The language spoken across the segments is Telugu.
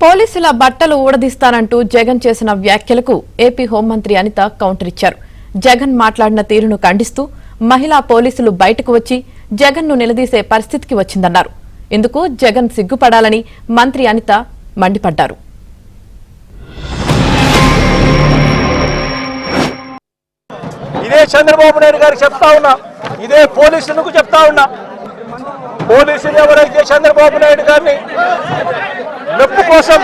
పోలీసుల బట్టలు ఊడదీస్తానంటూ జగన్ చేసిన వ్యాఖ్యలకు ఏపీ హోంమంత్రి అనిత కౌంటర్ ఇచ్చారు. జగన్ మాట్లాడిన తీరును ఖండిస్తూ మహిళా పోలీసులు బయటకు వచ్చి జగన్ను నిలదీసే పరిస్థితికి వచ్చిందన్నారు. ఇందుకు జగన్ సిగ్గుపడాలని మంత్రి అనిత మండిపడ్డారు. ఇదే చంద్రబాబు నాయుడు గారికి చెప్తా ఉన్నా, ఇదే పోలీసులకు చెప్తా ఉన్నా. పోలీసులు ఎవరైతే చంద్రబాబు నాయుడు గారిని మెప్పు కోసం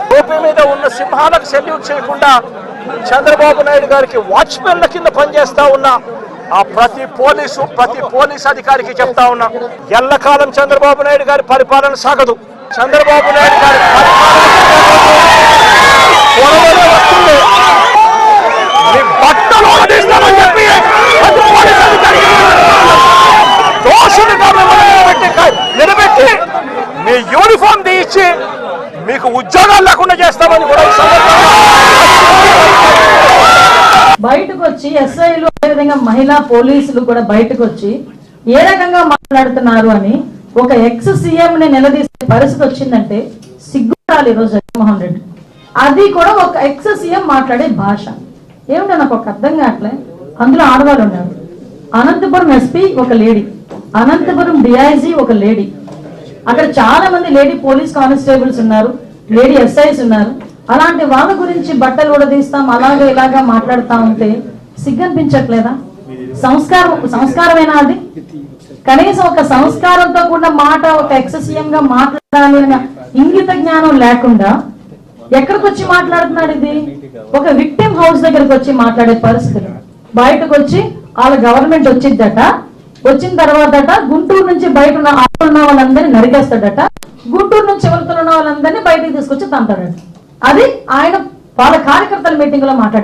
టోపీ మీద ఉన్న సింహాలకు సెల్యూట్ చేయకుండా చంద్రబాబు నాయుడు గారికి వాచ్మెన్ల కింద పనిచేస్తా ఉన్నా ఆ ప్రతి పోలీస్ అధికారికి చెప్తా ఉన్నా, ఎల్లకాలం చంద్రబాబు నాయుడు గారి పరిపాలన సాగదు. చంద్రబాబు నాయుడు గారి నిలబెట్టి మీ యూనిఫామ్ తీయించి మీకు ఉద్యోగాలు లేకుండా చేస్తామని కూడా బయటకు వచ్చి ఎస్ఐలు అదేవిధంగా మహిళా పోలీసులు కూడా బయటకు వచ్చి ఏ రకంగా మాట్లాడుతున్నారు అని ఒక ఎక్స్ సీఎం ని నిలదీసే పరిస్థితి వచ్చిందంటే సిగ్గుపడాలి ఈరోజు జగన్మోహన్ రెడ్డి. అది కూడా ఒక ఎక్స్ సీఎం మాట్లాడే భాష ఏమిటో నాకు ఒక అర్థం కావట్లే. అందులో ఆడవాళ్ళు ఉన్నారు. అనంతపురం ఎస్పీ ఒక లేడీ, అనంతపురం డిఐజీ ఒక లేడీ, అక్కడ చాలా మంది లేడీ పోలీస్ కానిస్టేబుల్స్ ఉన్నారు, లేడీ ఎస్ఐస్ ఉన్నారు. అలాంటి వాళ్ళ గురించి బట్టలు కూడా తీస్తాం అలాగే ఇలాగా మాట్లాడుతా ఉంటే సిగ్గనిపించట్లేదా? సంస్కారమేనా అది? కనీసం ఒక సంస్కారంతో కూడా మాట ఒక ఎక్స్ సీఎం గా మాట్లాడాలి అన్న ఇంగిత జ్ఞానం లేకుండా ఎక్కడికి వచ్చి మాట్లాడుతున్నాడు? ఇది ఒక విక్టిమ్ హౌస్ దగ్గరకు వచ్చి మాట్లాడే పరిస్థితులు. బయటకు వచ్చి వాళ్ళ గవర్నమెంట్ వచ్చిద్దట, వచ్చిన తర్వాత గుంటూరు నుంచి బయట ఉన్న వాళ్ళందరినీ నరికేస్తాడట, గుంటూరు నుంచి వెళ్తున్న వాళ్ళందరినీ బయటకు తీసుకొచ్చి తంతాడట. అది ఆయన వాళ్ళ కార్యకర్తల మీటింగ్ లో మాట్లాడారు.